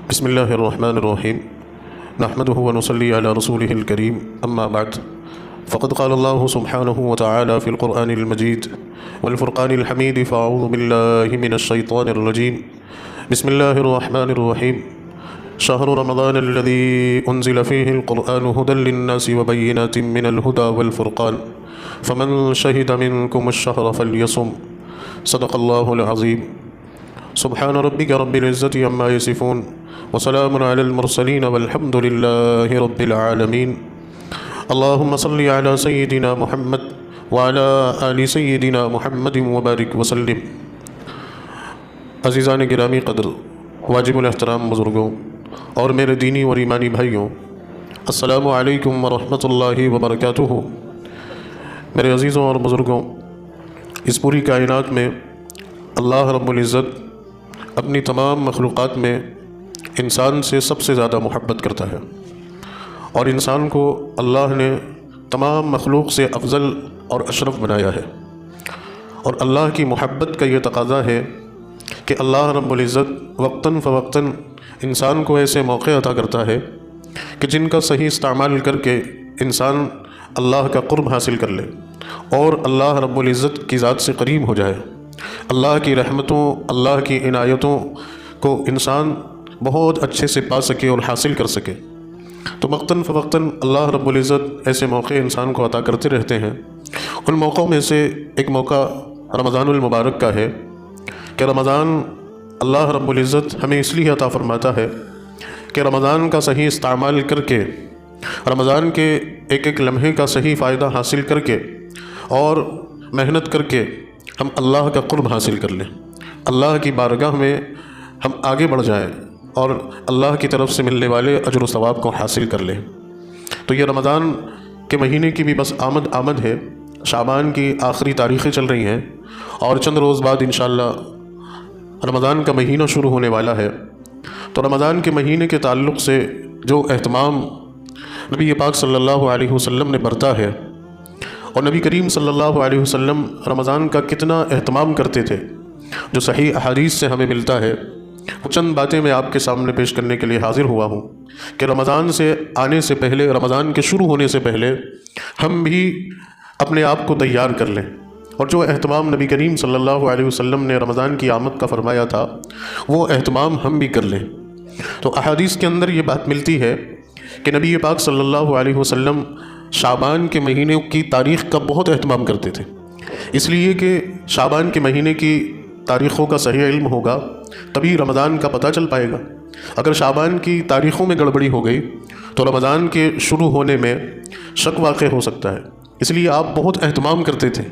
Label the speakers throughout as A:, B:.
A: بسم الله الرحمن الرحيم نحمده ونصلي على رسوله الكريم أما بعد فقد قال الله سبحانه وتعالى في القرآن المجيد والفرقان الحميد فأعوذ بالله من الشيطان الرجيم بسم الله الرحمن الرحيم شهر رمضان الذي أنزل فيه القرآن هدى للناس وبينات من الهدى والفرقان فمن شهد منكم الشهر فليصم صدق الله العظيم سبحان ربك رب العزة عما يصفون وسلام على المرسلين والحمد لله رب العالمين اللهم صل على سيدنا محمد وعلى آل سيدنا محمد وبارك وسلم۔ عزیزان گرامی قدر، واجب الاحترام بزرگوں اور میرے دینی اور ایمانی بھائیوں، السلام علیکم ورحمۃ اللہ وبرکاتہ۔ میرے عزیزوں اور بزرگوں، اس پوری کائنات میں اللہ رب العزت اپنی تمام مخلوقات میں انسان سے سب سے زیادہ محبت کرتا ہے، اور انسان کو اللہ نے تمام مخلوق سے افضل اور اشرف بنایا ہے، اور اللہ کی محبت کا یہ تقاضا ہے کہ اللہ رب العزت وقتاً فوقتاً انسان کو ایسے موقع عطا کرتا ہے کہ جن کا صحیح استعمال کر کے انسان اللہ کا قرب حاصل کر لے اور اللہ رب العزت کی ذات سے قریب ہو جائے۔ اللہ کی رحمتوں، اللہ کی عنایتوں کو انسان بہت اچھے سے پا سکے اور حاصل کر سکے۔ تو وقتاً فوقتاً اللہ رب العزت ایسے موقع انسان کو عطا کرتے رہتے ہیں۔ ان موقعوں میں سے ایک موقع رمضان المبارک کا ہے کہ رمضان اللہ رب العزت ہمیں اس لیے عطا فرماتا ہے کہ رمضان کا صحیح استعمال کر کے، رمضان کے ایک ایک لمحے کا صحیح فائدہ حاصل کر کے اور محنت کر کے ہم اللہ کا قرب حاصل کر لیں، اللہ کی بارگاہ میں ہم آگے بڑھ جائیں اور اللہ کی طرف سے ملنے والے اجر و ثواب کو حاصل کر لیں۔ تو یہ رمضان کے مہینے کی بھی بس آمد ہے۔ شعبان کی آخری تاریخیں چل رہی ہیں اور چند روز بعد انشاءاللہ رمضان کا مہینہ شروع ہونے والا ہے۔ تو رمضان کے مہینے کے تعلق سے جو اہتمام نبی پاک صلی اللہ علیہ وسلم نے برتا ہے، اور نبی کریم صلی اللہ علیہ وسلم رمضان کا کتنا اہتمام کرتے تھے، جو صحیح احادیث سے ہمیں ملتا ہے، وہ چند باتیں میں آپ کے سامنے پیش کرنے کے لیے حاضر ہوا ہوں کہ رمضان سے آنے سے پہلے، رمضان کے شروع ہونے سے پہلے ہم بھی اپنے آپ کو تیار کر لیں، اور جو اہتمام نبی کریم صلی اللہ علیہ وسلم نے رمضان کی آمد کا فرمایا تھا وہ اہتمام ہم بھی کر لیں۔ تو احادیث کے اندر یہ بات ملتی ہے کہ نبی پاک صلی اللہ علیہ وسلم شعبان کے مہینے کی تاریخ کا بہت اہتمام کرتے تھے، اس لیے کہ شعبان کے مہینے کی تاریخوں کا صحیح علم ہوگا تبھی رمضان کا پتہ چل پائے گا۔ اگر شعبان کی تاریخوں میں گڑبڑی ہو گئی تو رمضان کے شروع ہونے میں شک واقع ہو سکتا ہے۔ اس لیے آپ بہت اہتمام کرتے تھے،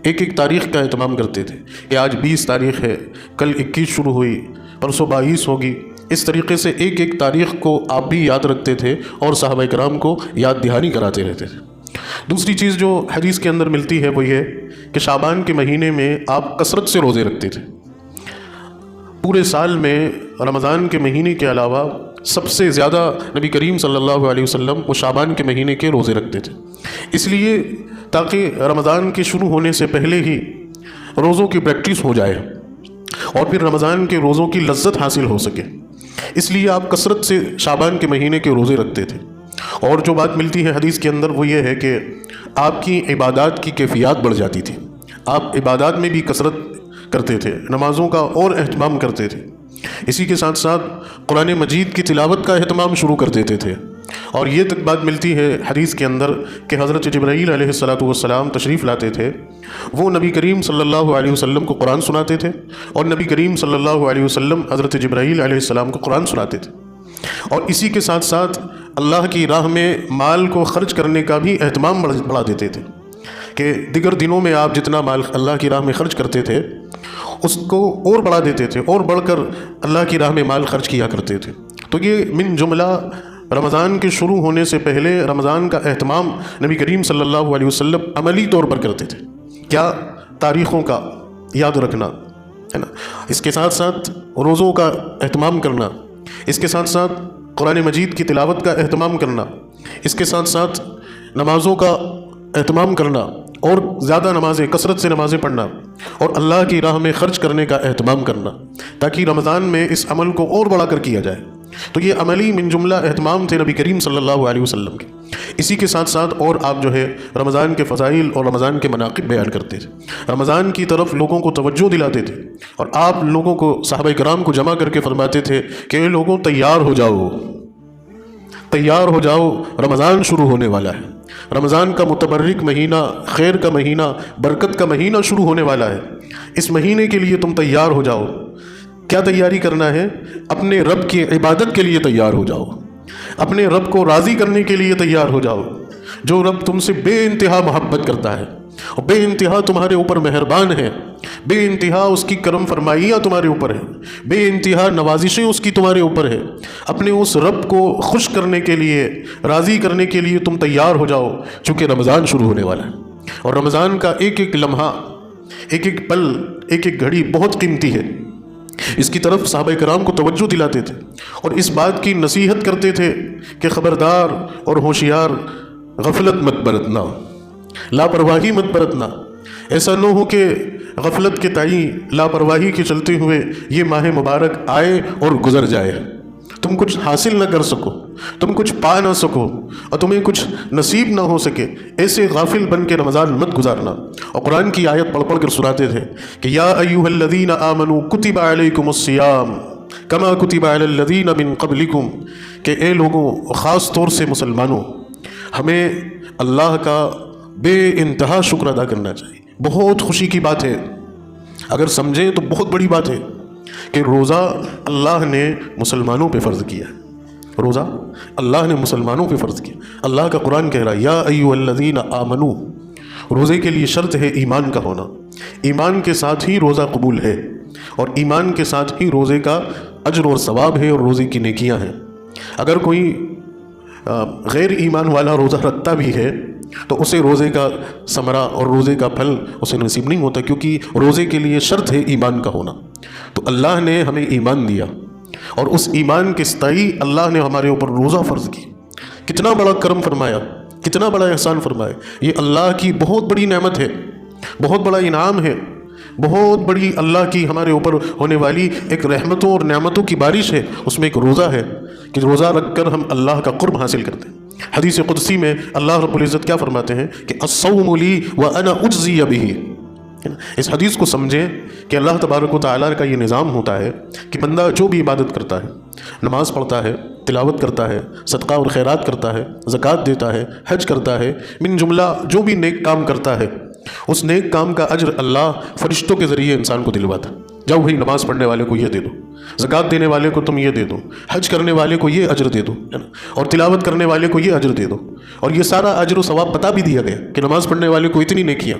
A: ایک ایک تاریخ کا اہتمام کرتے تھے کہ آج 20 تاریخ ہے، کل 21 شروع ہوئی، پرسوں 22 ہوگی۔ اس طریقے سے ایک ایک تاریخ کو آپ بھی یاد رکھتے تھے اور صحابہ کرام کو یاد دہانی کراتے رہتے تھے۔ دوسری چیز جو حدیث کے اندر ملتی ہے وہ یہ کہ شعبان کے مہینے میں آپ کثرت سے روزے رکھتے تھے۔ پورے سال میں رمضان کے مہینے کے علاوہ سب سے زیادہ نبی کریم صلی اللہ علیہ وسلم وہ شعبان کے مہینے کے روزے رکھتے تھے، اس لیے تاکہ رمضان کے شروع ہونے سے پہلے ہی روزوں کی پریکٹس ہو جائے اور پھر رمضان کے روزوں کی لذت حاصل ہو سکے۔ اس لیے آپ کثرت سے شعبان کے مہینے کے روزے رکھتے تھے۔ اور جو بات ملتی ہے حدیث کے اندر وہ یہ ہے کہ آپ کی عبادات کی کیفیات بڑھ جاتی تھی، آپ عبادات میں بھی کثرت کرتے تھے، نمازوں کا اور اہتمام کرتے تھے، اسی کے ساتھ ساتھ قرآن مجید کی تلاوت کا اہتمام شروع کر دیتے تھے۔ اور یہ تک بات ملتی ہے حدیث کے اندر کہ حضرت جبرائیل علیہ السلام تشریف لاتے تھے، وہ نبی کریم صلی اللہ علیہ وسلم کو قرآن سناتے تھے، اور نبی کریم صلی اللہ علیہ وسلم حضرت جبرائیل علیہ السلام کو قرآن سناتے تھے۔ اور اسی کے ساتھ ساتھ اللہ کی راہ میں مال کو خرچ کرنے کا بھی اہتمام بڑھا دیتے تھے کہ دیگر دنوں میں آپ جتنا مال اللہ کی راہ میں خرچ کرتے تھے اس کو اور بڑھا دیتے تھے، اور بڑھ کر اللہ کی راہ میں مال خرچ کیا کرتے تھے۔ تو یہ من جملہ رمضان کے شروع ہونے سے پہلے رمضان کا اہتمام نبی کریم صلی اللہ علیہ وسلم عملی طور پر کرتے تھے۔ کیا؟ تاریخوں کا یاد رکھنا ہے نا، اس کے ساتھ ساتھ روزوں کا اہتمام کرنا، اس کے ساتھ ساتھ قرآن مجید کی تلاوت کا اہتمام کرنا، اس کے ساتھ ساتھ نمازوں کا اہتمام کرنا اور زیادہ نمازیں، کثرت سے نمازیں پڑھنا اور اللہ کی راہ میں خرچ کرنے کا اہتمام کرنا، تاکہ رمضان میں اس عمل کو اور بڑھا کر کیا جائے۔ تو یہ عملی من جملہ اہتمام تھے نبی کریم صلی اللہ علیہ وسلم کے۔ اسی کے ساتھ ساتھ اور آپ جو ہے رمضان کے فضائل اور رمضان کے مناقب بیان کرتے تھے، رمضان کی طرف لوگوں کو توجہ دلاتے تھے، اور آپ لوگوں کو، صحابہ کرام کو جمع کر کے فرماتے تھے کہ اے لوگوں تیار ہو جاؤ، تیار ہو جاؤ، رمضان شروع ہونے والا ہے، رمضان کا متبرک مہینہ، خیر کا مہینہ، برکت کا مہینہ شروع ہونے والا ہے، اس مہینے کے لیے تم تیار ہو جاؤ۔ کیا تیاری کرنا ہے؟ اپنے رب کی عبادت کے لیے تیار ہو جاؤ، اپنے رب کو راضی کرنے کے لیے تیار ہو جاؤ، جو رب تم سے بے انتہا محبت کرتا ہے اور بے انتہا تمہارے اوپر مہربان ہے، بے انتہا اس کی کرم فرمائیاں تمہارے اوپر ہے، بے انتہا نوازشیں اس کی تمہارے اوپر ہے۔ اپنے اس رب کو خوش کرنے کے لیے، راضی کرنے کے لیے تم تیار ہو جاؤ، چونکہ رمضان شروع ہونے والا ہے، اور رمضان کا ایک ایک لمحہ، ایک ایک پل، ایک ایک گھڑی بہت قیمتی ہے۔ اس کی طرف صحابہ کرام کو توجہ دلاتے تھے اور اس بات کی نصیحت کرتے تھے کہ خبردار اور ہوشیار، غفلت مت برتنا، لاپرواہی مت برتنا۔ ایسا نہ ہو کہ غفلت کے تئیں لاپرواہی کے چلتے ہوئے یہ ماہ مبارک آئے اور گزر جائے، تم کچھ حاصل نہ کر سکو، تم کچھ پا نہ سکو، اور تمہیں کچھ نصیب نہ ہو سکے۔ ایسے غافل بن کے رمضان مت گزارنا۔ اور قرآن کی آیت پڑھ پڑھ کر سناتے تھے کہ یا ایھا الذین آمنوا کتب علیکم الصیام کما کتب علی الذین من قبلکم، کہ اے لوگوں، خاص طور سے مسلمانوں، ہمیں اللہ کا بے انتہا شکر ادا کرنا چاہیے۔ بہت خوشی کی بات ہے، اگر سمجھیں تو بہت بڑی بات ہے کہ روزہ اللہ نے مسلمانوں پہ فرض کیا ہے، روزہ اللہ نے مسلمانوں پہ فرض کیا۔ اللہ کا قرآن کہہ رہا ہے یا ایھا الذین آمنوا، روزے کے لیے شرط ہے ایمان کا ہونا، ایمان کے ساتھ ہی روزہ قبول ہے، اور ایمان کے ساتھ ہی روزے کا اجر اور ثواب ہے، اور روزے کی نیکیاں ہیں۔ اگر کوئی غیر ایمان والا روزہ رکھتا بھی ہے تو اسے روزے کا ثمرہ اور روزے کا پھل اسے نصیب نہیں ہوتا، کیونکہ روزے کے لیے شرط ہے ایمان کا ہونا۔ تو اللہ نے ہمیں ایمان دیا، اور اس ایمان کے استائی اللہ نے ہمارے اوپر روزہ فرض کی۔ کتنا بڑا کرم فرمایا، کتنا بڑا احسان فرمایا۔ یہ اللہ کی بہت بڑی نعمت ہے، بہت بڑا انعام ہے، بہت بڑی اللہ کی ہمارے اوپر ہونے والی ایک رحمتوں اور نعمتوں کی بارش ہے۔ اس میں ایک روزہ ہے کہ روزہ رکھ کر ہم اللہ کا قرب حاصل کرتے ہیں۔ حدیث قدسی میں اللہ رب العزت کیا فرماتے ہیں کہ الصوم لی وانا اجزی بہ۔ اس حدیث کو سمجھیں کہ اللہ تبارک و تعالیٰ کا یہ نظام ہوتا ہے کہ بندہ جو بھی عبادت کرتا ہے، نماز پڑھتا ہے، تلاوت کرتا ہے، صدقہ اور خیرات کرتا ہے، زکوٰۃ دیتا ہے، حج کرتا ہے، من جملہ جو بھی نیک کام کرتا ہے، اس نیک کام کا اجر اللہ فرشتوں کے ذریعے انسان کو دلواتا ہے۔ جاؤ بھائی، نماز پڑھنے والے کو یہ دے دو، زکوٰۃ دینے والے کو تم یہ دے دو، حج کرنے والے کو یہ اجر دے دو، ہے نا، اور تلاوت کرنے والے کو یہ اجر دے دو۔ اور یہ سارا اجر و ثواب بتا بھی دیا گیا کہ نماز پڑھنے والے کو اتنی نیکیاں،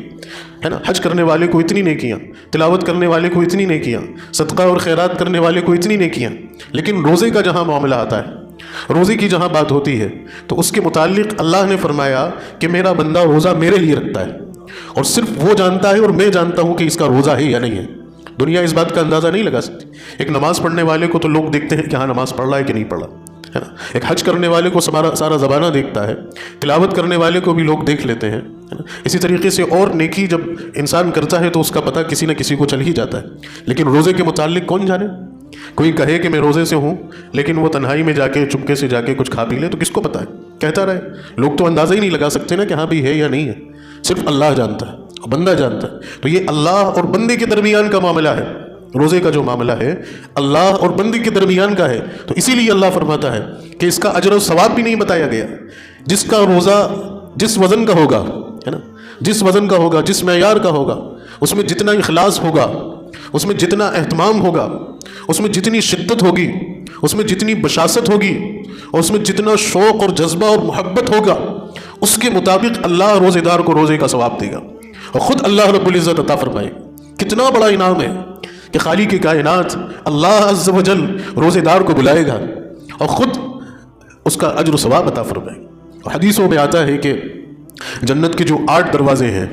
A: ہے نا، حج کرنے والے کو اتنی نیکیاں، تلاوت کرنے والے کو اتنی نیکیاں، صدقہ اور خیرات کرنے والے کو اتنی نیکیاں۔ لیکن روزے کا جہاں معاملہ آتا ہے، روزے کی جہاں بات ہوتی ہے، تو اس کے متعلق اللہ نے فرمایا کہ میرا بندہ روزہ میرے لیے رکھتا ہے، اور صرف وہ جانتا ہے اور میں جانتا ہوں کہ اس کا روزہ ہے یا نہیں ہے۔ دنیا اس بات کا اندازہ نہیں لگا سکتی۔ ایک نماز پڑھنے والے کو تو لوگ دیکھتے ہیں کہ ہاں نماز پڑھ رہا ہے کہ نہیں پڑھ رہا، ہے نا۔ ایک حج کرنے والے کو سارا زبانہ دیکھتا ہے، تلاوت کرنے والے کو بھی لوگ دیکھ لیتے ہیں، ہے نا۔ اسی طریقے سے اور نیکی جب انسان کرتا ہے تو اس کا پتہ کسی نہ کسی کو چل ہی جاتا ہے۔ لیکن روزے کے متعلق کون جانے؟ کوئی کہے کہ میں روزے سے ہوں، لیکن وہ تنہائی میں جا کے چپکے سے جا کے کچھ کھا پی لے تو کس کو پتہ ہے؟ کہتا رہے، لوگ تو اندازہ ہی نہیں لگا سکتے نا کہ ہاں بھی ہے یا نہیں ہے، صرف اللہ جانتا ہے، بندہ جانتا ہے۔ تو یہ اللہ اور بندے کے درمیان کا معاملہ ہے، روزے کا جو معاملہ ہے اللہ اور بندے کے درمیان کا ہے۔ تو اسی لیے اللہ فرماتا ہے کہ اس کا اجر و ثواب بھی نہیں بتایا گیا۔ جس کا روزہ جس وزن کا ہوگا، ہے نا، جس وزن کا ہوگا، جس معیار کا ہوگا، اس میں جتنا اخلاص ہوگا، اس میں جتنا اہتمام ہوگا، اس میں جتنی شدت ہوگی، اس میں جتنی بشاست ہوگی، اور اس میں جتنا شوق اور جذبہ اور محبت ہوگا، اس کے مطابق اللہ روزے دار کو روزے کا ثواب دے گا، اور خود اللہ رب العزت عطا فرمائے۔ کتنا بڑا انعام ہے کہ خالق کائنات اللہ عز و جل روزے دار کو بلائے گا اور خود اس کا اجر و ثواب عطا فرمائے گا۔ حدیثوں میں آتا ہے کہ جنت کے جو 8 دروازے ہیں،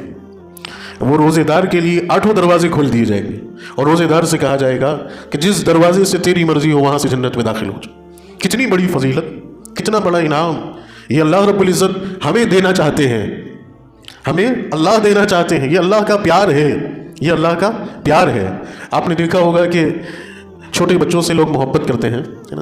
A: وہ روزے دار کے لیے 8 دروازے کھول دیے جائیں گے، اور روزے دار سے کہا جائے گا کہ جس دروازے سے تیری مرضی ہو وہاں سے جنت میں داخل ہو جائے۔ کتنی بڑی فضیلت، کتنا بڑا انعام یہ اللہ رب العزت ہمیں دینا چاہتے ہیں، ہمیں اللہ دینا چاہتے ہیں۔ یہ اللہ کا پیار ہے، یہ اللہ کا پیار ہے۔ آپ نے دیکھا ہوگا کہ چھوٹے بچوں سے لوگ محبت کرتے ہیں، ہے نا،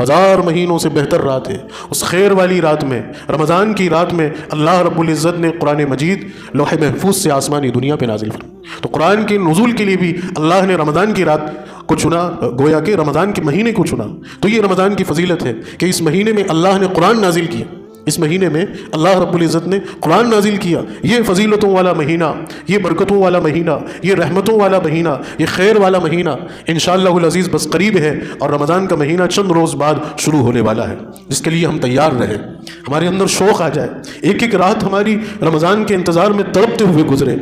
A: ہزار مہینوں سے بہتر رات ہے۔ اس خیر والی رات میں، رمضان کی رات میں، اللہ رب العزت نے قرآن مجید لوح محفوظ سے آسمانی دنیا پہ نازل فرمایا۔ تو قرآن کے نزول کے لیے بھی اللہ نے رمضان کی رات کو چنا، گویا کہ رمضان کے مہینے کو چنا۔ تو یہ رمضان کی فضیلت ہے کہ اس مہینے میں اللہ نے قرآن نازل کیا، اس مہینے میں اللہ رب العزت نے قرآن نازل کیا۔ یہ فضیلتوں والا مہینہ، یہ برکتوں والا مہینہ، یہ رحمتوں والا مہینہ، یہ خیر والا مہینہ انشاءاللہ العزیز بس قریب ہے، اور رمضان کا مہینہ چند روز بعد شروع ہونے والا ہے، جس کے لیے ہم تیار رہیں، ہمارے اندر شوق آ جائے۔ ایک ایک رات ہماری رمضان کے انتظار میں تڑپتے ہوئے گزرے،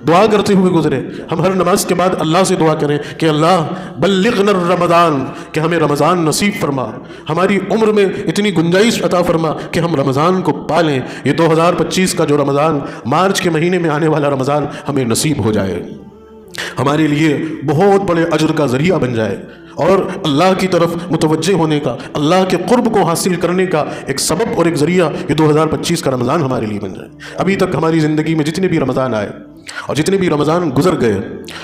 A: دعا کرتے ہوئے گزرے۔ ہم ہر نماز کے بعد اللہ سے دعا کریں کہ اللہ بلغنا الرمضان، کہ ہمیں رمضان نصیب فرما، ہماری عمر میں اتنی گنجائش عطا فرما کہ ہم رمضان کو پالیں، یہ 2025 کا جو رمضان مارچ کے مہینے میں آنے والا رمضان ہمیں نصیب ہو جائے، ہمارے لیے بہت بڑے اجر کا ذریعہ بن جائے، اور اللہ کی طرف متوجہ ہونے کا، اللہ کے قرب کو حاصل کرنے کا ایک سبب اور ایک ذریعہ یہ 2025 کا رمضان ہمارے لیے بن جائے۔ ابھی تک ہماری زندگی میں جتنے بھی رمضان آئے اور جتنے بھی رمضان گزر گئے،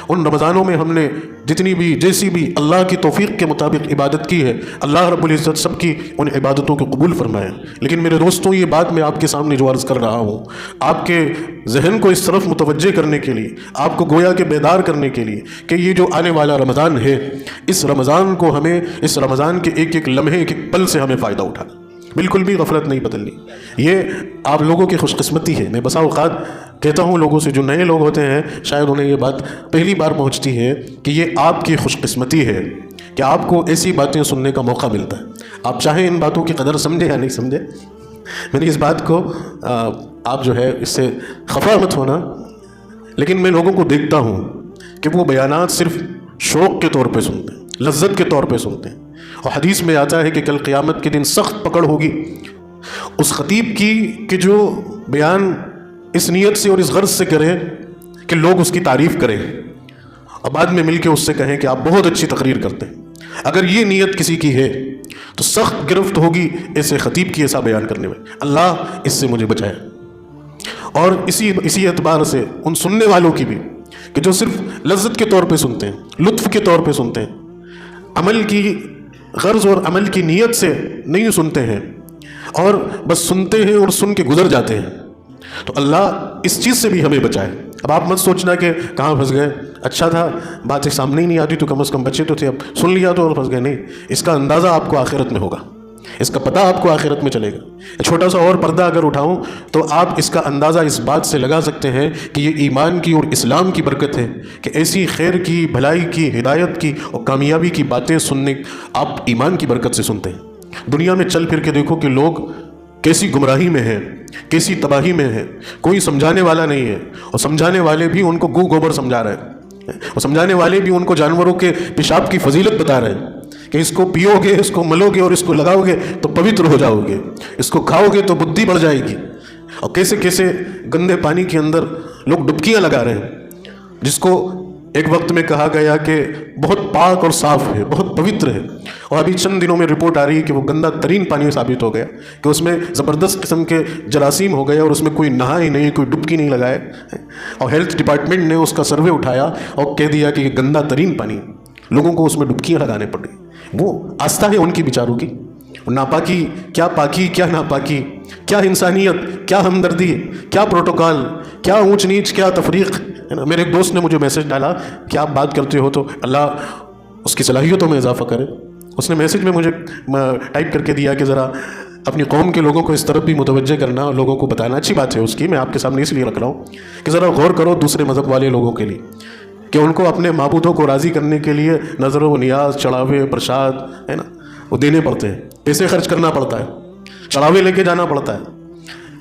A: ان رمضانوں میں ہم نے جتنی بھی جیسی بھی اللہ کی توفیق کے مطابق عبادت کی ہے، اللہ رب العزت سب کی ان عبادتوں کو قبول فرمائے۔ لیکن میرے دوستوں، یہ بات میں آپ کے سامنے جو عرض کر رہا ہوں، آپ کے ذہن کو اس طرف متوجہ کرنے کے لیے، آپ کو گویا کہ بیدار کرنے کے لیے کہ یہ جو آنے والا رمضان ہے، اس رمضان کو ہمیں، اس رمضان کے ایک ایک لمحے، ایک ایک پل سے ہمیں فائدہ اٹھانا، بالکل بھی غفلت نہیں بدلنی۔ یہ آپ لوگوں کی خوش قسمتی ہے۔ میں بسا اوقات کہتا ہوں لوگوں سے، جو نئے لوگ ہوتے ہیں شاید انہیں یہ بات پہلی بار پہنچتی ہے کہ یہ آپ کی خوش قسمتی ہے کہ آپ کو ایسی باتیں سننے کا موقع ملتا ہے۔ آپ چاہیں ان باتوں کی قدر سمجھیں یا نہیں سمجھیں، میں نے اس بات کو آپ جو ہے اس سے خفا مت ہونا، لیکن میں لوگوں کو دیکھتا ہوں کہ وہ بیانات صرف شوق کے طور پہ سنتے ہیں، لذت کے طور پہ سنتے ہیں، اور حدیث میں آتا ہے کہ کل قیامت کے دن سخت پکڑ ہوگی اس خطیب کی کہ جو بیان اس نیت سے اور اس غرض سے کرے کہ لوگ اس کی تعریف کریں اور بعد میں مل کے اس سے کہیں کہ آپ بہت اچھی تقریر کرتے ہیں۔ اگر یہ نیت کسی کی ہے تو سخت گرفت ہوگی ایسے خطیب کی ایسا بیان کرنے میں۔ اللہ اس سے مجھے بچائے۔ اور اسی اعتبار سے ان سننے والوں کی بھی کہ جو صرف لذت کے طور پہ سنتے ہیں، لطف کے طور پہ سنتے ہیں، عمل کی غرض اور عمل کی نیت سے نہیں سنتے ہیں اور بس سنتے ہیں اور سن کے گزر جاتے ہیں، تو اللہ اس چیز سے بھی ہمیں بچائے۔ اب آپ مت سوچنا کہ کہاں پھنس گئے، اچھا تھا باتیں سامنے ہی نہیں آتی تو کم از کم بچے تو تھے، اب سن لیا تو اور پھنس گئے۔ نہیں، اس کا اندازہ آپ کو آخرت میں ہوگا، اس کا پتہ آپ کو آخرت میں چلے گا۔ چھوٹا سا اور پردہ اگر اٹھاؤں تو آپ اس کا اندازہ اس بات سے لگا سکتے ہیں کہ یہ ایمان کی اور اسلام کی برکت ہے کہ ایسی خیر کی، بھلائی کی، ہدایت کی اور کامیابی کی باتیں سننے آپ ایمان کی برکت سے سنتے ہیں۔ دنیا میں چل پھر کے دیکھو کہ لوگ کیسی گمراہی میں ہیں، کیسی تباہی میں ہیں، کوئی سمجھانے والا نہیں ہے، اور سمجھانے والے بھی ان کو گو گوبر سمجھا رہے ہیں، اور سمجھانے والے بھی ان کو جانوروں کے پیشاب کی فضیلت بتا رہے ہیں کہ اس کو پیو گے، اس کو ملو گے اور اس کو لگاؤ گے تو پوتر ہو جاؤ گے، اس کو کھاؤ گے تو بدھی بڑھ جائے گی۔ اور کیسے کیسے گندے پانی کے اندر لوگ ڈبکیاں لگا رہے ہیں، جس کو ایک وقت میں کہا گیا کہ بہت پاک اور صاف ہے، بہت پوتر ہے، اور ابھی چند دنوں میں رپورٹ آ رہی ہے کہ وہ گندہ ترین پانی ثابت ہو گیا، کہ اس میں زبردست قسم کے جراثیم ہو گئے اور اس میں کوئی نہا ہی نہیں، کوئی ڈبکی نہیں لگائے، اور ہیلتھ ڈپارٹمنٹ نے اس کا سروے اٹھایا اور کہہ دیا کہ یہ گندہ ترین پانی، لوگوں کو اس میں ڈبکیاں لگانے پڑ گئی۔ وہ آستہ ہے ان کی بیچاروں کی، ناپاکی کیا پاکی، کیا ناپاکی، کیا انسانیت، کیا ہمدردی، کیا پروٹوکال، کیا اونچ نیچ، کیا تفریق۔ میرے ایک دوست نے مجھے میسج ڈالا کہ آپ بات کرتے ہو تو اللہ اس کی صلاحیتوں میں اضافہ کرے۔ اس نے میسج میں مجھے ٹائپ کر کے دیا کہ ذرا اپنی قوم کے لوگوں کو اس طرف بھی متوجہ کرنا اور لوگوں کو بتانا۔ اچھی بات ہے اس کی، میں آپ کے سامنے اس لیے رکھ رہا ہوں کہ ذرا غور کرو دوسرے مذہب والے لوگوں کے لیے کہ ان کو اپنے معبودوں کو راضی کرنے کے لیے نظر و نیاز، چڑھاوے، پرساد ہے نا، وہ دینے پڑتے ہیں، پیسے خرچ کرنا پڑتا ہے، چڑھاوے لے کے جانا پڑتا ہے۔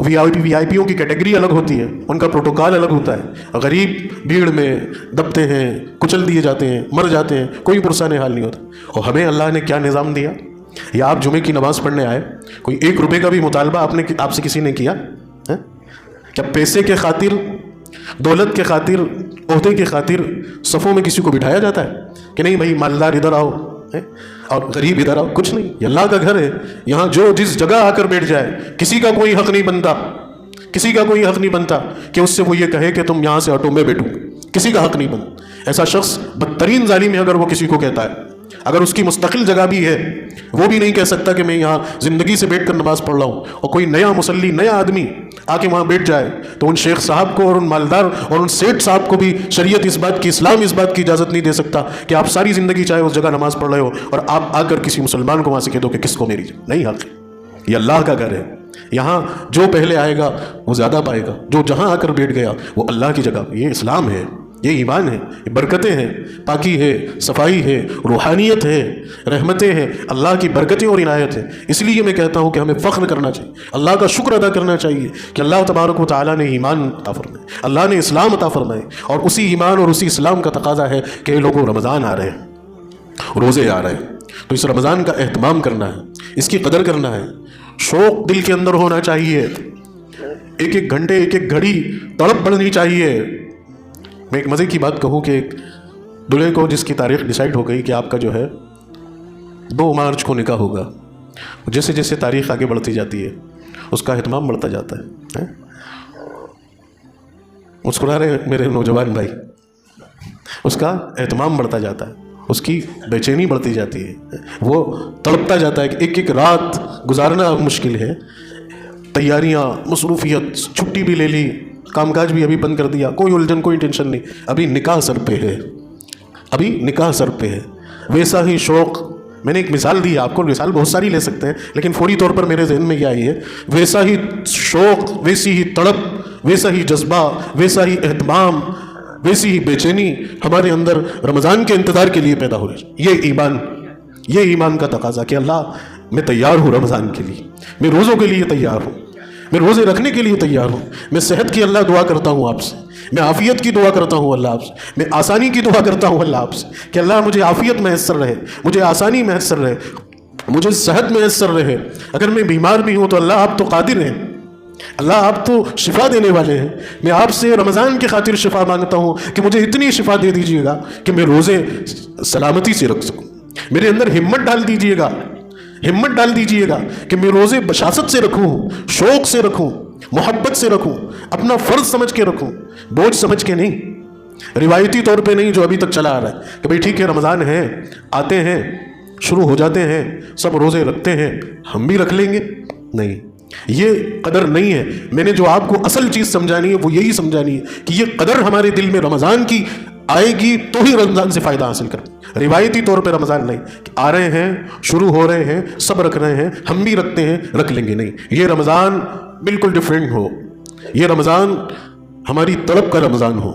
A: وی آئی پیوں کی کیٹیگری الگ ہوتی ہے، ان کا پروٹوکال الگ ہوتا ہے۔ غریب بھیڑ میں دبتے ہیں، کچل دیے جاتے ہیں، مر جاتے ہیں، کوئی پرسان حال نہیں ہوتا۔ اور ہمیں اللہ نے کیا نظام دیا؟ یا آپ جمعے کی نماز پڑھنے آئے، کوئی 1 روپے کا بھی مطالبہ آپ سے کسی نے کیا؟ کیا پیسے کے خاطر، دولت کے خاطر، عہدے کے خاطر صفوں میں کسی کو بٹھایا جاتا ہے کہ نہیں بھائی مالدار ادھر آؤ اور غریب ادھر آؤ؟ کچھ نہیں، یہ اللہ کا گھر ہے، یہاں جو جس جگہ آ کر بیٹھ جائے کسی کا کوئی حق نہیں بنتا، کسی کا کوئی حق نہیں بنتا کہ اس سے وہ یہ کہے کہ تم یہاں سے ہٹو میں بیٹھوں، کسی کا حق نہیں بنتا۔ ایسا شخص بدترین ظالم ہے اگر وہ کسی کو کہتا ہے، اگر اس کی مستقل جگہ بھی ہے وہ بھی نہیں کہہ سکتا کہ میں یہاں زندگی سے بیٹھ کر نماز پڑھ رہا ہوں، اور کوئی نیا مصلی نیا آدمی آ کے وہاں بیٹھ جائے تو ان شیخ صاحب کو اور ان مالدار اور ان سیٹھ صاحب کو بھی شریعت اس بات کی، اسلام اس بات کی اجازت نہیں دے سکتا کہ آپ ساری زندگی چاہے اس جگہ نماز پڑھ رہے ہو اور آپ آ کر کسی مسلمان کو وہاں سے کہہ دو کہ کس کو میری جگہ نہیں حق ہے۔ یہ اللہ کا گھر ہے، یہاں جو پہلے آئے گا وہ زیادہ پائے گا، جو جہاں آ کر بیٹھ گیا وہ اللہ کی جگہ۔ یہ اسلام ہے، یہ ایمان ہے، یہ برکتیں ہیں، پاکی ہے، صفائی ہے، روحانیت ہے، رحمتیں ہیں، اللہ کی برکتیں اور عنایت ہے۔ اس لیے میں کہتا ہوں کہ ہمیں فخر کرنا چاہیے، اللہ کا شکر ادا کرنا چاہیے کہ اللہ تبارک و تعالیٰ نے ایمان عطا فرمائے، اللہ نے اسلام عطا فرمائے، اور اسی ایمان اور اسی اسلام کا تقاضا ہے کہ لوگوں رمضان آ رہے ہیں، روزے آ رہے ہیں، تو اس رمضان کا اہتمام کرنا ہے، اس کی قدر کرنا ہے، شوق دل کے اندر ہونا چاہیے، ایک ایک گھنٹے ایک ایک گھڑی تڑپ بڑھنی چاہیے۔ میں ایک مزے کی بات کہوں کہ ایک دلہے کو جس کی تاریخ ڈیسائیڈ ہو گئی کہ آپ کا جو ہے 2 مارچ کو نکاح ہوگا، جیسے جیسے تاریخ آگے بڑھتی جاتی ہے اس کا اہتمام بڑھتا جاتا ہے۔ مسکرا رہے میرے نوجوان بھائی، اس کا اہتمام بڑھتا جاتا ہے، اس کی بے چینی بڑھتی جاتی ہے، وہ تڑپتا جاتا ہے کہ ایک ایک رات گزارنا مشکل ہے، تیاریاں، مصروفیت، چھٹی بھی لے لی، کام کاج بھی ابھی بند کر دیا، کوئی الجھن کوئی ٹینشن نہیں، ابھی نکاح سر پہ ہے، ابھی نکاح سر پہ ہے۔ ویسا ہی شوق، میں نے ایک مثال دی، آپ کو مثال بہت ساری لے سکتے ہیں لیکن فوری طور پر میرے ذہن میں یہ آئی ہے، ویسا ہی شوق، ویسی ہی تڑپ، ویسا ہی جذبہ، ویسا ہی اہتمام، ویسی ہی بے چینی ہمارے اندر رمضان کے انتظار کے لیے پیدا ہو رہی ہے۔ یہ ایمان کا تقاضا کہ اللہ میں تیار ہوں رمضان کے لیے، میں روزوں کے لیے تیار ہوں، میں روزے رکھنے کے لیے تیار ہوں، میں صحت کی اللہ دعا کرتا ہوں آپ سے، میں عافیت کی دعا کرتا ہوں اللہ آپ سے، میں آسانی کی دعا کرتا ہوں اللہ آپ سے کہ اللہ مجھے عافیت میسر رہے، مجھے آسانی میسر رہے، مجھے صحت میسر رہے، اگر میں بیمار بھی ہوں تو اللہ آپ تو قادر ہیں، اللہ آپ تو شفا دینے والے ہیں، میں آپ سے رمضان کی خاطر شفا مانگتا ہوں کہ مجھے اتنی شفا دے دیجیے گا کہ میں روزے سلامتی سے رکھ سکوں، میرے اندر ہمت ڈال دیجیے گا، ہمت ڈال دیجیے گا کہ میں روزے بشاست سے رکھوں، شوق سے رکھوں، محبت سے رکھوں، اپنا فرض سمجھ کے رکھوں، بوجھ سمجھ کے نہیں، روایتی طور پہ نہیں جو ابھی تک چلا آ رہا ہے کہ بھئی ٹھیک ہے رمضان ہے، آتے ہیں، شروع ہو جاتے ہیں، سب روزے رکھتے ہیں، ہم بھی رکھ لیں گے۔ نہیں، یہ قدر نہیں ہے۔ میں نے جو آپ کو اصل چیز سمجھانی ہے وہ یہی سمجھانی ہے کہ یہ قدر ہمارے دل میں رمضان کی آئے گی تو ہی رمضان سے فائدہ حاصل کریں، روایتی طور پہ رمضان نہیں کہ آ رہے ہیں، شروع ہو رہے ہیں، سب رکھ رہے ہیں، ہم بھی رکھتے ہیں، رکھ لیں گے، نہیں۔ یہ رمضان بالکل ڈیفرنٹ ہو، یہ رمضان ہماری طلب کا رمضان ہو،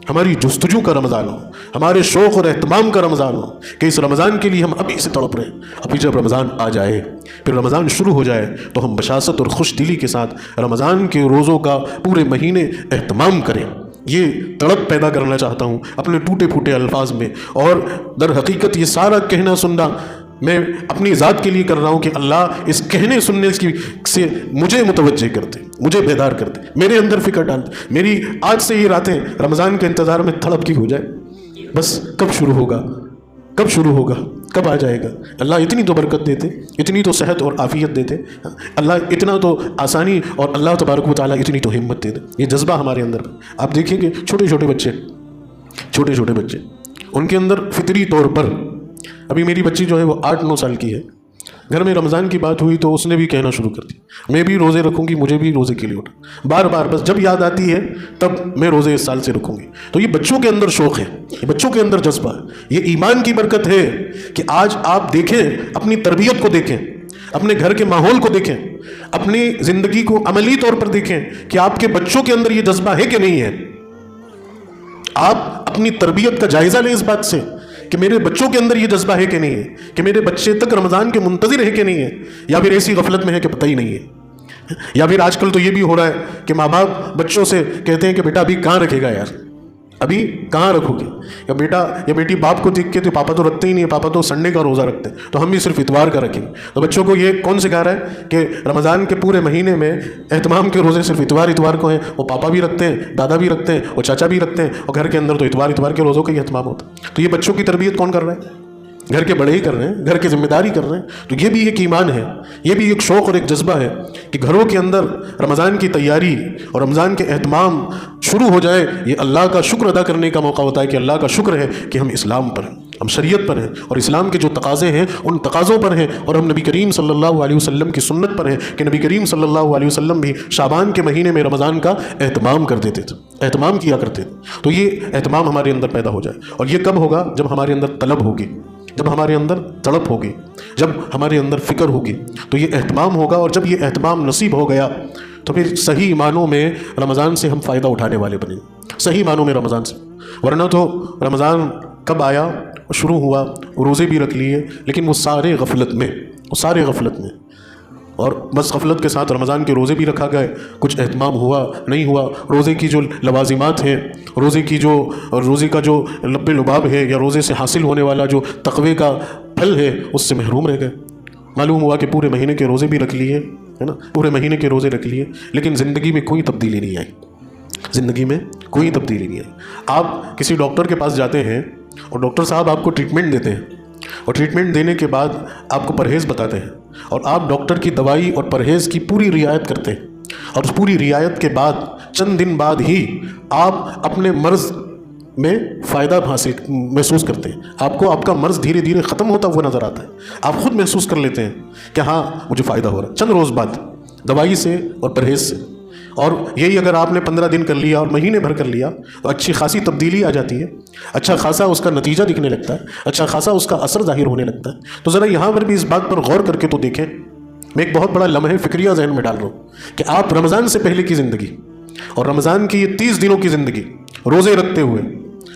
A: ہماری جستجو کا رمضان ہو، ہمارے شوق اور اہتمام کا رمضان ہو کہ اس رمضان کے لیے ہم ابھی سے تڑپ رہے ہیں، ابھی جب رمضان آ جائے، پھر رمضان شروع ہو جائے تو ہم بشاست اور خوش دلی کے ساتھ رمضان کے روزوں کا پورے مہینے اہتمام کریں۔ یہ تڑپ پیدا کرنا چاہتا ہوں اپنے ٹوٹے پھوٹے الفاظ میں، اور در حقیقت یہ سارا کہنا سننا میں اپنی ذات کے لیے کر رہا ہوں کہ اللہ اس کہنے سننے سے مجھے متوجہ کر دے، مجھے بیدار کر دے، میرے اندر فکر ڈال دے، میری آج سے یہ راتیں رمضان کے انتظار میں تڑپ کی ہو جائے، بس کب شروع ہوگا، کب شروع ہوگا، کب آ جائے گا۔ اللہ اتنی تو برکت دیتے، اتنی تو صحت اور عافیت دیتے، اللہ اتنا تو آسانی، اور اللہ تبارک و تعالیٰ اتنی تو ہمت دے دے۔ یہ جذبہ ہمارے اندر، آپ دیکھیں گے چھوٹے چھوٹے بچے ان کے اندر فطری طور پر، ابھی میری بچی جو ہے وہ 8-9 سال کی ہے، گھر میں رمضان کی بات ہوئی تو اس نے بھی کہنا شروع کر دی میں بھی روزے رکھوں گی، مجھے بھی روزے کے لیے اٹھا، بار بار بس جب یاد آتی ہے تب میں روزے اس سال سے رکھوں گی۔ تو یہ بچوں کے اندر شوق ہے، یہ بچوں کے اندر جذبہ ہے، یہ ایمان کی برکت ہے کہ آج آپ دیکھیں، اپنی تربیت کو دیکھیں، اپنے گھر کے ماحول کو دیکھیں، اپنی زندگی کو عملی طور پر دیکھیں کہ آپ کے بچوں کے اندر یہ جذبہ ہے کہ نہیں ہے۔ آپ اپنی تربیت کا جائزہ لیں اس بات سے کہ میرے بچوں کے اندر یہ جذبہ ہے کہ نہیں ہے، کہ میرے بچے تک رمضان کے منتظر ہے کہ نہیں ہے، یا پھر ایسی غفلت میں ہے کہ پتہ ہی نہیں ہے۔ یا پھر آج کل تو یہ بھی ہو رہا ہے کہ ماں باپ بچوں سے کہتے ہیں کہ بیٹا ابھی کہاں رکھے گا یار، ابھی کہاں رکھو گے، یا بیٹا یا بیٹی باپ کو دیکھ کے تو پاپا تو رکھتے ہی نہیں ہے، پاپا تو سنڈے کا روزہ رکھتے ہیں، تو ہم بھی صرف اتوار کا رکھیں گے۔ تو بچوں کو یہ کون سکھا رہا ہے کہ رمضان کے پورے مہینے میں اہتمام کے روزے صرف اتوار کو ہیں، وہ پاپا بھی رکھتے ہیں، دادا بھی رکھتے ہیں، اور چاچا بھی رکھتے ہیں، اور گھر کے اندر تو اتوار کے روزوں کا ہی اہتمام ہوتا ہے۔ تو یہ بچوں کی تربیت کون کر رہا ہے؟ گھر کے بڑے ہی کر رہے ہیں، گھر کی ذمہ داری کر رہے ہیں۔ تو یہ بھی ایک ایمان ہے، یہ بھی ایک شوق اور ایک جذبہ ہے کہ گھروں کے اندر رمضان کی تیاری اور رمضان کے اہتمام شروع ہو جائے۔ یہ اللہ کا شکر ادا کرنے کا موقع ہوتا ہے کہ اللہ کا شکر ہے کہ ہم اسلام پر ہیں۔ ہم شریعت پر ہیں اور اسلام کے جو تقاضے ہیں ان تقاضوں پر ہیں، اور ہم نبی کریم صلی اللہ علیہ وسلم کی سنت پر ہیں کہ نبی کریم صلی اللہ علیہ وسلم بھی شعبان کے مہینے میں رمضان کا اہتمام کر دیتے تھے، اہتمام کیا کرتے تھے۔ تو یہ اہتمام ہمارے اندر پیدا ہو جائے، اور یہ کب ہوگا؟ جب ہمارے اندر طلب ہوگی، جب ہمارے اندر تڑپ ہوگی، جب ہمارے اندر فکر ہوگی، تو یہ اہتمام ہوگا۔ اور جب یہ اہتمام نصیب ہو گیا تو پھر صحیح معنوں میں رمضان سے ہم فائدہ اٹھانے والے بنیں، صحیح معنوں میں رمضان سے۔ ورنہ تو رمضان کب آیا، شروع ہوا، روزے بھی رکھ لیے، لیکن وہ سارے غفلت میں، اور بس غفلت کے ساتھ رمضان کے روزے بھی رکھا گئے، کچھ اہتمام ہوا نہیں ہوا، روزے کی جو لوازمات ہیں، روزے کا جو لب لباب ہے، یا روزے سے حاصل ہونے والا جو تقوی کا پھل ہے، اس سے محروم رہ گئے۔ معلوم ہوا کہ پورے مہینے کے روزے بھی رکھ لیے، ہے نا، پورے مہینے کے روزے رکھ لیے، لیکن زندگی میں کوئی تبدیلی نہیں آئی، زندگی میں کوئی تبدیلی نہیں آئی۔ آپ کسی ڈاکٹر کے پاس جاتے ہیں اور ڈاکٹر صاحب آپ کو ٹریٹمنٹ دیتے ہیں، اور ٹریٹمنٹ دینے کے بعد آپ کو پرہیز بتاتے ہیں، اور آپ ڈاکٹر کی دوائی اور پرہیز کی پوری رعایت کرتے ہیں، اور اس پوری رعایت کے بعد چند دن بعد ہی آپ اپنے مرض میں فائدہ محسوس کرتے ہیں، آپ کو آپ کا مرض دھیرے دھیرے ختم ہوتا ہوا نظر آتا ہے، آپ خود محسوس کر لیتے ہیں کہ ہاں مجھے فائدہ ہو رہا ہے چند روز بعد دوائی سے اور پرہیز سے۔ اور یہی اگر آپ نے 15 دن کر لیا اور مہینے بھر کر لیا تو اچھی خاصی تبدیلی آ جاتی ہے، اچھا خاصا اس کا نتیجہ دکھنے لگتا ہے، اچھا خاصا اس کا اثر ظاہر ہونے لگتا ہے۔ تو ذرا یہاں پر بھی اس بات پر غور کر کے تو دیکھیں، میں ایک بہت بڑا لمحہ فکریہ ذہن میں ڈال رہا ہوں کہ آپ رمضان سے پہلے کی زندگی اور رمضان کی یہ 30 دنوں کی زندگی، روزے رکھتے ہوئے،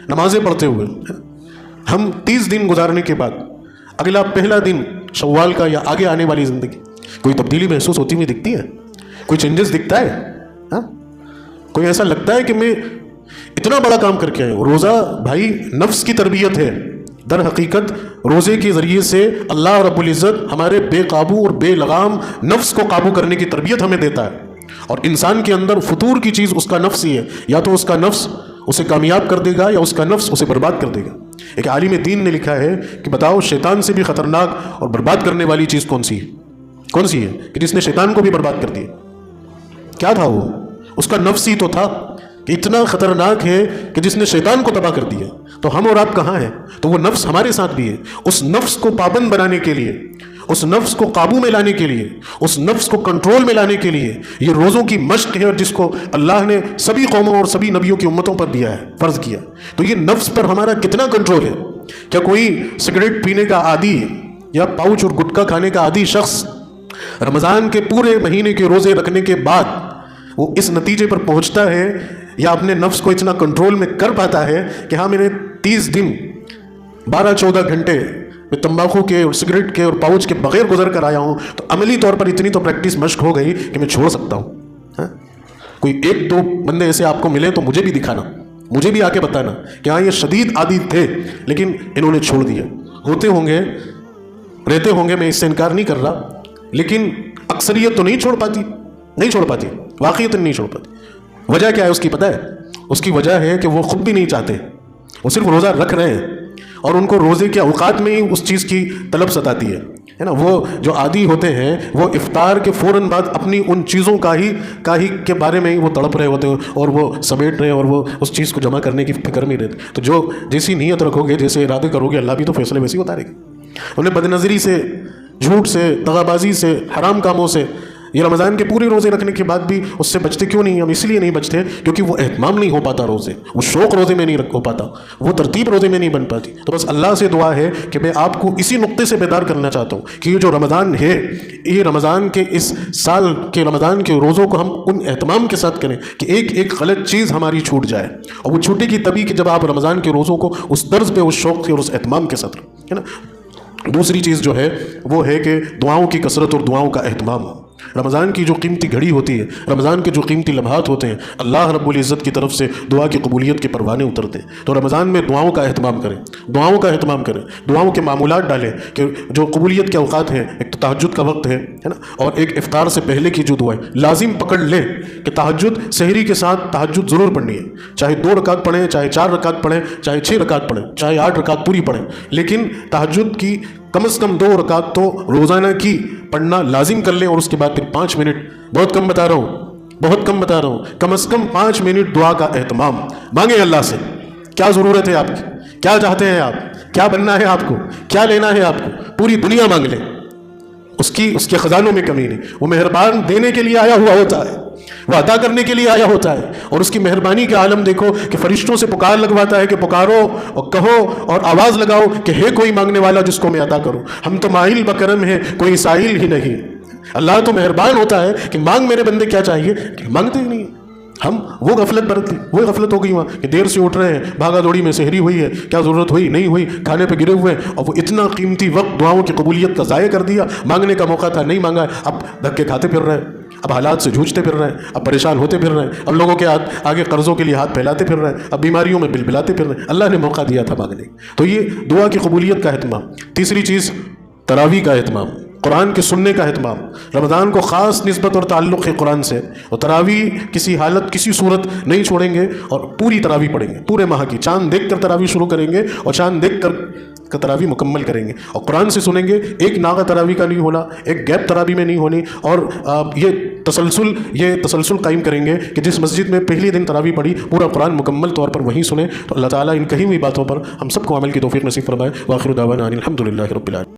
A: نمازیں پڑھتے ہوئے، ہم 30 دن گزارنے کے بعد اگلا پہلا دن شوال کا یا آگے آنے والی زندگی، کوئی تبدیلی محسوس ہوتی ہوئی دکھتی ہے؟ کوئی چینجز دکھتا ہے؟ ہاں، کوئی ایسا لگتا ہے کہ میں اتنا بڑا کام کر کے آیا ہوں؟ روزہ بھائی نفس کی تربیت ہے، در حقیقت روزے کے ذریعے سے اللہ رب العزت ہمارے بے قابو اور بے لگام نفس کو قابو کرنے کی تربیت ہمیں دیتا ہے، اور انسان کے اندر فطور کی چیز اس کا نفس ہی ہے، یا تو اس کا نفس اسے کامیاب کر دے گا یا اس کا نفس اسے برباد کر دے گا۔ ایک عالم دین نے لکھا ہے کہ بتاؤ شیطان سے بھی خطرناک اور برباد کرنے والی چیز کون سی ہے کہ جس نے شیطان کو بھی برباد کر دیا؟ کیا تھا وہ؟ اس کا نفس ہی تو تھا، کہ اتنا خطرناک ہے کہ جس نے شیطان کو تباہ کر دیا۔ تو ہم اور آپ کہاں ہیں؟ تو وہ نفس ہمارے ساتھ بھی ہے۔ اس نفس کو پابند بنانے کے لیے، اس نفس کو قابو میں لانے کے لیے، اس نفس کو کنٹرول میں لانے کے لیے یہ روزوں کی مشق ہے، اور جس کو اللہ نے سبھی قوموں اور سبھی نبیوں کی امتوں پر دیا ہے، فرض کیا۔ تو یہ نفس پر ہمارا کتنا کنٹرول ہے؟ کیا کوئی سگریٹ پینے کا عادی یا پاؤچ اور گٹکا کھانے کا عادی شخص رمضان کے پورے مہینے کے روزے رکھنے کے بعد وہ اس نتیجے پر پہنچتا ہے یا اپنے نفس کو اتنا کنٹرول میں کر پاتا ہے کہ ہاں میں نے 30 دن 12-14 گھنٹے میں تمباکو کے اور سگریٹ کے اور پاؤچ کے بغیر گزر کر آیا ہوں، تو عملی طور پر اتنی تو پریکٹس مشق ہو گئی کہ میں چھوڑ سکتا ہوں؟ ہاں، کوئی 1-2 بندے ایسے آپ کو ملے تو مجھے بھی دکھانا، مجھے بھی آ کے بتانا کہ ہاں یہ شدید عادی تھے لیکن انہوں نے چھوڑ دیا۔ ہوتے ہوں گے، رہتے ہوں گے، میں اس سے انکار نہیں کر رہا، لیکن اکثریت تو نہیں چھوڑ پاتی، واقعیت نہیں چھوڑ پاتی۔ وجہ کیا ہے اس کی پتہ ہے؟ اس کی وجہ ہے کہ وہ خود بھی نہیں چاہتے، وہ صرف روزہ رکھ رہے ہیں، اور ان کو روزے کے اوقات میں ہی اس چیز کی طلب ستاتی ہے نا۔ وہ جو عادی ہوتے ہیں وہ افطار کے فوراً بعد اپنی ان چیزوں کا ہی کے بارے میں ہی وہ تڑپ رہے ہوتے ہیں، اور وہ سمیٹ رہے ہیں، اور وہ اس چیز کو جمع کرنے کی فکر میں رہتے۔ تو جو جیسی نیت رکھو گے، جیسے ارادے کرو گے، اللہ بھی تو فیصلے ویسے ہی اتارے گا۔ انہیں بد نظری سے، جھوٹ سے، دغابازی سے، حرام کاموں سے، یہ رمضان کے پورے روزے رکھنے کے بعد بھی اس سے بچتے کیوں نہیں؟ ہم اس لیے نہیں بچتے کیونکہ وہ اہتمام نہیں ہو پاتا، روزے، وہ شوق روزے میں نہیں ہو پاتا، وہ ترتیب روزے میں نہیں بن پاتی۔ تو بس اللہ سے دعا ہے کہ میں آپ کو اسی نقطے سے بیدار کرنا چاہتا ہوں کہ یہ جو رمضان ہے، یہ رمضان کے اس سال کے رمضان کے روزوں کو ہم ان اہتمام کے ساتھ کریں کہ ایک ایک غلط چیز ہماری چھوٹ جائے، اور وہ چھوٹے کی تبھی کہ جب آپ رمضان کے روزوں کو اس طرز پہ، اس شوق سے اور اس اہتمام کے ساتھ ہے نا۔ دوسری چیز جو ہے وہ ہے کہ دعاؤں کی کثرت اور دعاؤں کا اہتمام۔ رمضان کی جو قیمتی گھڑی ہوتی ہے، رمضان کے جو قیمتی لمحات ہوتے ہیں، اللہ رب العزت کی طرف سے دعا کی قبولیت کے پروانے اترتے ہیں۔ تو رمضان میں دعاؤں کا اہتمام کریں، دعاؤں کے معمولات ڈالیں کہ جو قبولیت کے اوقات ہیں، ایک تو تہجد کا وقت ہے نا، اور ایک افطار سے پہلے کی جو دعائیں لازم پکڑ لیں کہ تہجد، سحری کے ساتھ تہجد ضرور پڑھنی ہے، چاہے 2 رکعت پڑھیں، چاہے 4 رکعت پڑھیں، چاہے 6 رکعت پڑھیں، چاہے 8 رکعت پوری پڑھیں، لیکن تہجد کی کم از کم 2 رکعت تو روزانہ کی پڑھنا لازم کر لیں، اور اس کے بعد پھر 5 منٹ، بہت کم بتا رہا ہوں، کم از کم 5 منٹ دعا کا اہتمام مانگیں اللہ سے۔ کیا ضرورت ہے آپ کی؟ کیا چاہتے ہیں آپ؟ کیا بننا ہے آپ کو، کیا لینا ہے آپ کو، پوری دنیا مانگ لیں، اس کے خزانوں میں کمی نہیں۔ وہ مہربان دینے کے لیے آیا ہوا ہوتا ہے، وہ عطا کرنے کے لیے آیا ہوتا ہے، اور اس کی مہربانی کے عالم دیکھو کہ فرشتوں سے پکار لگواتا ہے کہ پکارو اور کہو اور آواز لگاؤ کہ ہے کوئی مانگنے والا جس کو میں عطا کروں۔ ہم تو مائل بکرم ہیں، کوئی سائل ہی نہیں۔ اللہ تو مہربان ہوتا ہے کہ مانگ میرے بندے کیا چاہیے، مانگتے ہی نہیں۔ ہم وہ غفلت برت لی، وہ غفلت ہو گئی وہاں کہ دیر سے اٹھ رہے ہیں، بھاگا دوڑی میں سحری ہوئی ہے، کیا ضرورت ہوئی نہیں ہوئی، کھانے پہ گرے ہوئے ہیں، اور وہ اتنا قیمتی وقت دعاؤں کی قبولیت کا ضائع کر دیا۔ مانگنے کا موقع تھا، نہیں مانگا، اب دھکے کھاتے پھر رہے ہیں، اب حالات سے جھوجتے پھر رہے ہیں، اب پریشان ہوتے پھر رہے ہیں، اب لوگوں کے آگے قرضوں کے لیے ہاتھ پھیلاتے پھر رہے ہیں، اب بیماریوں میں بلبلاتے پھر رہے ہیں۔ اللہ نے موقع دیا تھا مانگنے، تو یہ دعا کی قبولیت کا اہتمام۔ تیسری چیز تراویح کا اہتمام، قرآن کے سننے کا اہتمام۔ رمضان کو خاص نسبت اور تعلق ہے قرآن سے، اور تراویح کسی حالت کسی صورت نہیں چھوڑیں گے، اور پوری تراویح پڑھیں گے، پورے ماہ کی چاند دیکھ کر تراویح شروع کریں گے اور چاند دیکھ کر تراویح مکمل کریں گے، اور قرآن سے سنیں گے۔ ایک ناغہ تراویح کا نہیں ہونا، ایک گیپ تراویح میں نہیں ہونی، اور یہ تسلسل قائم کریں گے کہ جس مسجد میں پہلی دن تراویح پڑھی پورا قرآن مکمل طور پر وہیں سنیں۔ تو اللہ تعالیٰ ان کہی ہوئی باتوں پر ہم سب کو عمل کی توفیق نصیب فرمائے۔ وآخر دعوانا ان الحمد للہ رب العالمین۔